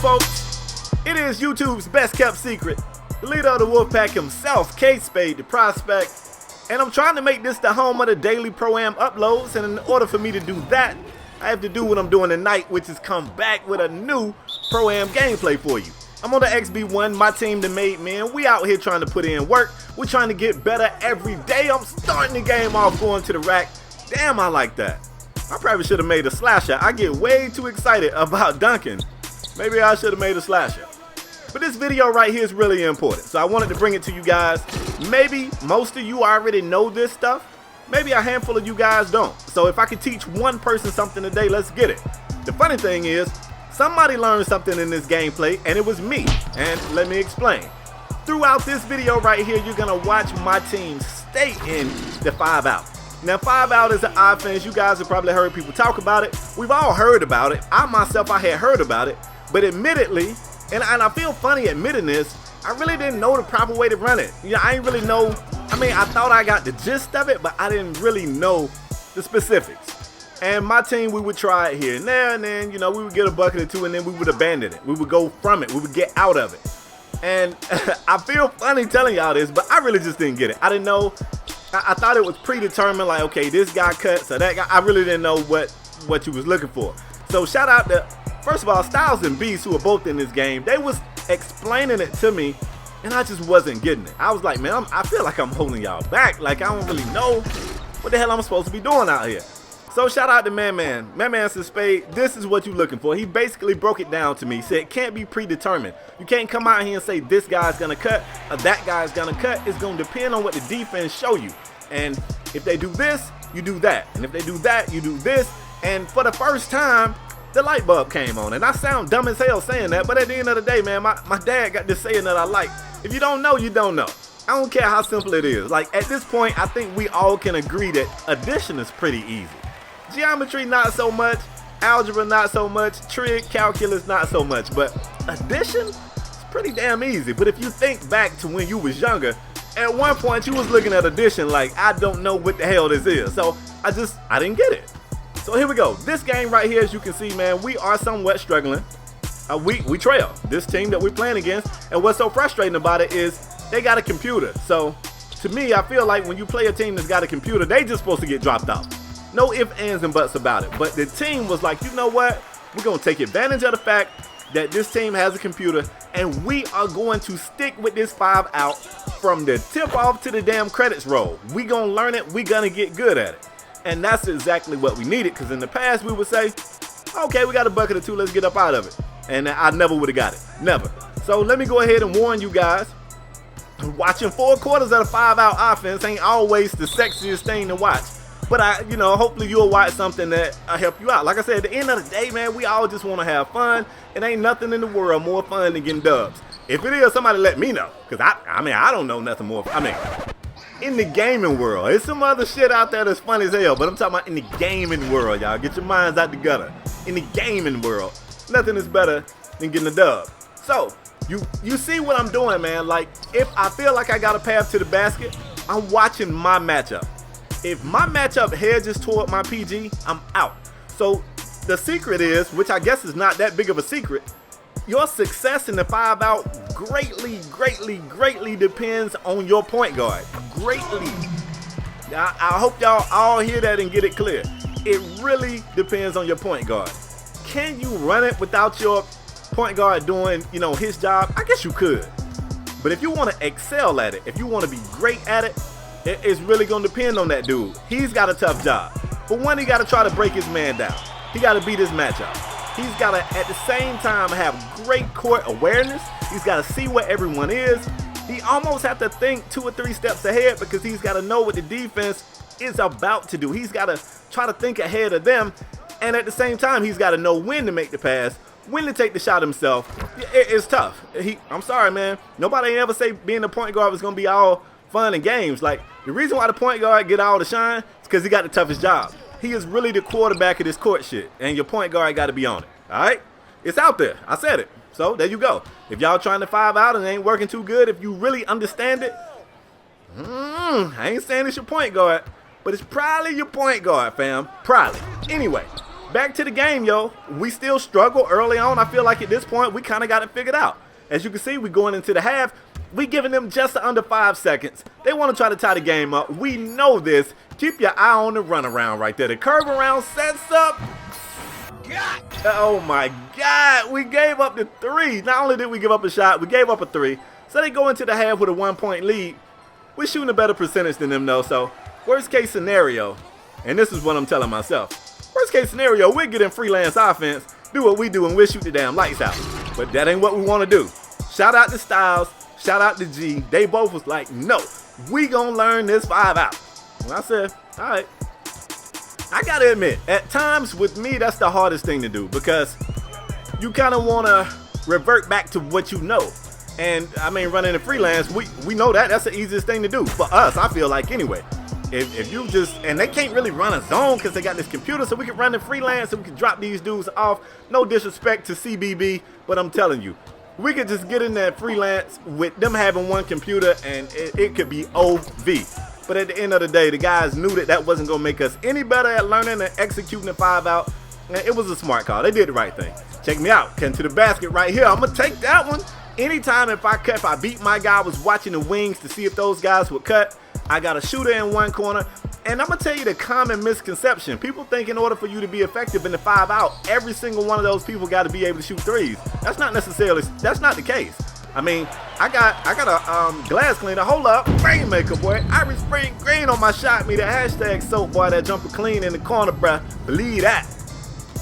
folks? It is YouTube's best kept secret, the leader of the Wolfpack himself, KspadeTheProspect, and I'm trying to make this the home of the daily Pro-Am uploads, and in order for me to do that, I have to do what I'm doing tonight, which is come back with a new Pro-Am gameplay for you. I'm on the XB1, my team, the Made Men. We out here trying to put in work. We're trying to get better every day. I'm starting the game off going to the rack. Damn, I like that. I probably should have made a slasher. I get way too excited about dunking. Maybe I should have made a slasher. But this video right here is really important, so I wanted to bring it to you guys. Maybe most of you already know this stuff. Maybe a handful of you guys don't. So if I could teach one person something today, let's get it. The funny thing is, somebody learned something in this gameplay, and it was me. And let me explain. Throughout this video right here, you're gonna watch my team stay in the 5-out. Now, 5-out is an offense. You guys have probably heard people talk about it. We've all heard about it. I myself, I had heard about it. But admittedly, and I feel funny admitting this, I really didn't know the proper way to run it. You know, I didn't really know. I mean, I thought I got the gist of it, but I didn't really know the specifics. And my team, we would try it here and there, and then, you know, we would get a bucket or two, and then we would abandon it. We would go from it. We would get out of it. And I feel funny telling y'all this, but I really just didn't get it. I didn't know. I thought it was predetermined, like, okay, this guy cut, so that guy. I really didn't know what you was looking for. So shout out to, first of all, Styles and Beast, who are both in this game. They was explaining it to me, and I just wasn't getting it. I was like, man, I feel like I'm holding y'all back. Like, I don't really know what the hell I'm supposed to be doing out here. So shout out to Man says, Spade, this is what you're looking for. He basically broke it down to me. He said it can't be predetermined. You can't come out here and say this guy's gonna cut or that guy's gonna cut. It's gonna depend on what the defense show you. And if they do this, you do that. And if they do that, you do this. And for the first time, the light bulb came on. And I sound dumb as hell saying that, but at the end of the day, man, my dad got this saying that I like. If you don't know, you don't know. I don't care how simple it is. Like, at this point, I think we all can agree that addition is pretty easy. Geometry, not so much. Algebra, not so much. Trig, calculus, not so much. But addition, it's pretty damn easy. But if you think back to when you was younger, at one point you was looking at addition like, I don't know what the hell this is. So I didn't get it. So here we go. This game right here, as you can see, man, we are somewhat struggling. We trail this team that we're playing against. And what's so frustrating about it is they got a computer. So to me, I feel like when you play a team that's got a computer, they just supposed to get dropped off. No ifs, ands, and buts about it. But the team was like, you know what? We're going to take advantage of the fact that this team has a computer, and we are going to stick with this 5-out from the tip off to the damn credits roll. We going to learn it. We going to get good at it. And that's exactly what we needed, because in the past we would say, okay, we got a bucket or two. Let's get up out of it. And I never would have got it. Never. So let me go ahead and warn you guys. Watching 4 quarters of the 5-out offense ain't always the sexiest thing to watch. But hopefully you'll watch something that help you out. Like I said, at the end of the day, man, we all just want to have fun. It ain't nothing in the world more fun than getting dubs. If it is, somebody let me know. Because I don't know nothing more. In the gaming world, there's some other shit out there that's funny as hell. But I'm talking about in the gaming world, y'all. Get your minds out the gutter. In the gaming world, nothing is better than getting a dub. So, you see what I'm doing, man. Like, if I feel like I got a path to the basket, I'm watching my matchup. If my matchup hedges toward my PG, I'm out. So the secret is, which I guess is not that big of a secret, your success in the 5-out greatly depends on your point guard. Greatly. I hope y'all all hear that and get it clear. It really depends on your point guard. Can you run it without your point guard doing, his job? I guess you could. But if you want to excel at it, if you want to be great at it, it's really going to depend on that dude. He's got a tough job. For one, he got to try to break his man down. He got to beat his matchup. He's got to, at the same time, have great court awareness. He's got to see where everyone is. He almost have to think 2 or 3 steps ahead because he's got to know what the defense is about to do. He's got to try to think ahead of them. And at the same time, he's got to know when to make the pass, when to take the shot himself. It's tough. I'm sorry, man. Nobody ain't ever say being a point guard was going to be all fun and games. Like, the reason why the point guard get all the shine is because he got the toughest job. He is really the quarterback of this court shit, and your point guard got to be on it. All right, it's out there. I said it. So there you go. If y'all trying to 5-out and it ain't working too good, if you really understand it, I ain't saying it's your point guard, but it's probably your point guard, fam. Probably. Anyway, back to the game, yo. We still struggle early on. I feel like at this point, we kind of got it figured out. As you can see, we going into the half. We giving them just under 5 seconds. They want to try to tie the game up. We know this. Keep your eye on the runaround right there. The curve around sets up. Oh my God, we gave up the 3. Not only did we give up a shot, we gave up a 3. So they go into the half with a 1-point lead. We're shooting a better percentage than them though, so worst case scenario, and this is what I'm telling myself, worst case scenario, we're getting freelance offense, do what we do, and we'll shoot the damn lights out. But that ain't what we want to do. Shout out to Styles, shout out to G. They both was like, no, we gonna learn this 5 out. And I said, all right. I gotta admit, at times with me, that's the hardest thing to do because you kind of want to revert back to what you know. And I mean, running a freelance, we know that's the easiest thing to do for us. I feel like anyway. If you just, and they can't really run a zone because they got this computer, so we can run the freelance and we can drop these dudes off. No disrespect to CBB, but I'm telling you, we could just get in that freelance with them having one computer and it could be OV. But at the end of the day, the guys knew that wasn't going to make us any better at learning and executing the 5 out. And it was a smart call. They did the right thing. Check me out. Cutting to the basket right here. I'm going to take that one. Anytime if I beat my guy, I was watching the wings to see if those guys would cut. I got a shooter in one corner. And I'm going to tell you the common misconception. People think in order for you to be effective in the 5 out, every single one of those people got to be able to shoot threes. That's not the case. I mean, I got a glass cleaner. Hold up, rainmaker boy. Irish Spring Green on my shot meter. Hashtag soap boy. That jumper clean in the corner, bruh. Believe that.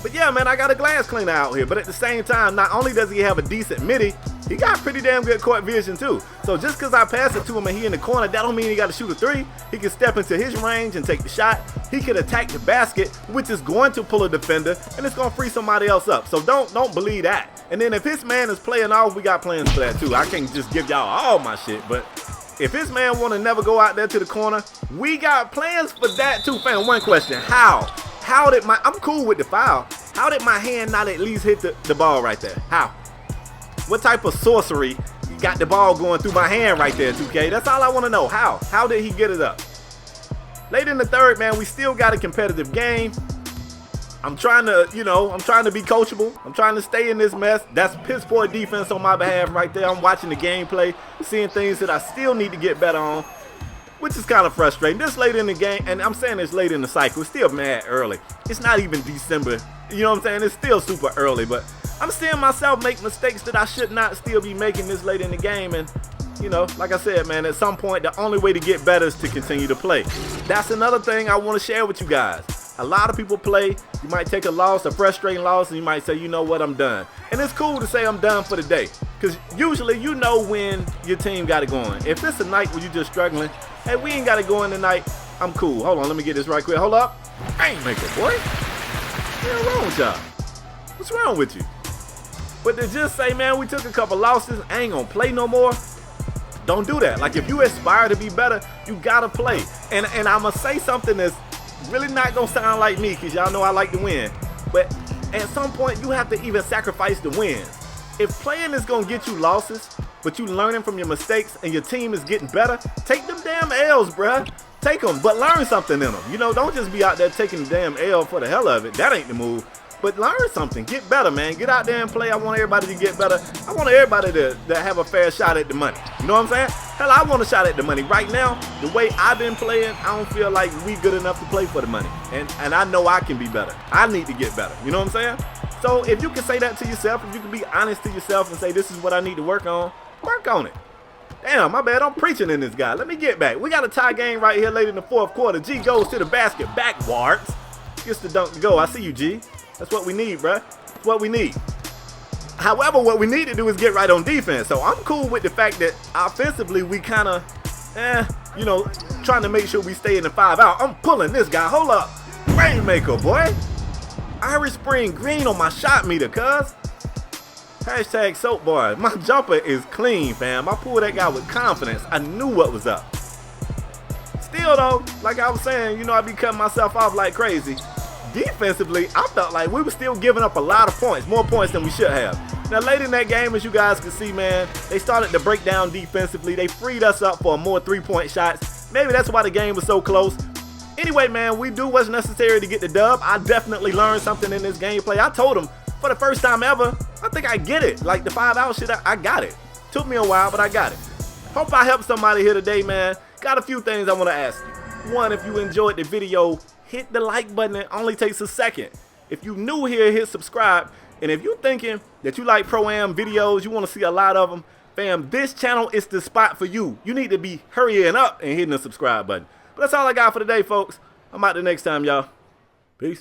But yeah, man, I got a glass cleaner out here. But at the same time, not only does he have a decent midi, he got pretty damn good court vision too. So just because I pass it to him and he in the corner, that don't mean he got to shoot a 3. He can step into his range and take the shot. He could attack the basket, which is going to pull a defender, and it's going to free somebody else up. So don't believe that. And then if his man is playing off, we got plans for that too. I can't just give y'all all my shit, but if his man want to never go out there to the corner, we got plans for that too. Fam, one question, how did I'm cool with the foul. How did my hand not at least hit the ball right there? How? What type of sorcery got the ball going through my hand right there, 2K? That's all I want to know. How did he get it up? Late in the third, man, we still got a competitive game. I'm trying to be coachable. I'm trying to stay in this mess. That's piss poor defense on my behalf right there. I'm watching the gameplay, seeing things that I still need to get better on, which is kind of frustrating. This late in the game, and I'm saying it's late in the cycle, it's still mad early. It's not even December. You know what I'm saying? It's still super early, but I'm seeing myself make mistakes that I should not still be making this late in the game. And, you know, like I said, man, at some point, the only way to get better is to continue to play. That's another thing I want to share with you guys. A lot of people play. You might take a loss, a frustrating loss, and you might say, you know what, I'm done. And it's cool to say I'm done for the day, because usually you know when your team got it going. If it's a night where you're just struggling, hey, we ain't got it going tonight, I'm cool. Hold on, let me get this right quick. Hold up. Rainmaker, boy. What's wrong with y'all? What's wrong with you? But to just say, man, we took a couple losses, I ain't gonna play no more. Don't do that. Like, if you aspire to be better, you gotta play. And I'm gonna say something that's really not gonna sound like me, because y'all know I like to win. But at some point, you have to even sacrifice the wins. If playing is gonna get you losses, but you learning from your mistakes and your team is getting better, take them damn L's, bruh. Take them, but learn something in them. You know, don't just be out there taking the damn L for the hell of it. That ain't the move. But learn something. Get better, man. Get out there and play. I want everybody to get better. I want everybody to have a fair shot at the money. You know what I'm saying? Hell, I want a shot at the money. Right now, the way I've been playing, I don't feel like we good enough to play for the money. And I know I can be better. I need to get better. You know what I'm saying? So if you can say that to yourself, if you can be honest to yourself and say, this is what I need to work on it. Damn, my bad. I'm preaching in this guy. Let me get back. We got a tie game right here late in the fourth quarter. G goes to the basket backwards. Gets the dunk to go. I see you, G. That's what we need, bruh. That's what we need. However, what we need to do is get right on defense. So I'm cool with the fact that offensively we kind of, trying to make sure we stay in the 5 out. I'm pulling this guy. Hold up. Rainmaker, boy. Irish Spring Green on my shot meter, cuz. Hashtag soap boy. My jumper is clean, fam. I pulled that guy with confidence. I knew what was up. Still, though, like I was saying, I be cutting myself off like crazy. Defensively, I felt like we were still giving up a lot of points, more points than we should have. Now, late in that game, as you guys can see, man, they started to break down defensively. They freed us up for more 3-point shots. Maybe that's why the game was so close. Anyway, man, we do what's necessary to get the dub. I definitely learned something in this gameplay. I told him for the first time ever, I think I get it. Like the 5-hour shit, I got it. Took me a while, but I got it. Hope I helped somebody here today, man. Got a few things I want to ask you. One, if you enjoyed the video, hit the like button. It only takes a second. If you new here, hit subscribe. And if you're thinking that you like Pro-Am videos, you want to see a lot of them, fam, this channel is the spot for you. You need to be hurrying up and hitting the subscribe button. But that's all I got for today, folks. I'm out the next time, y'all.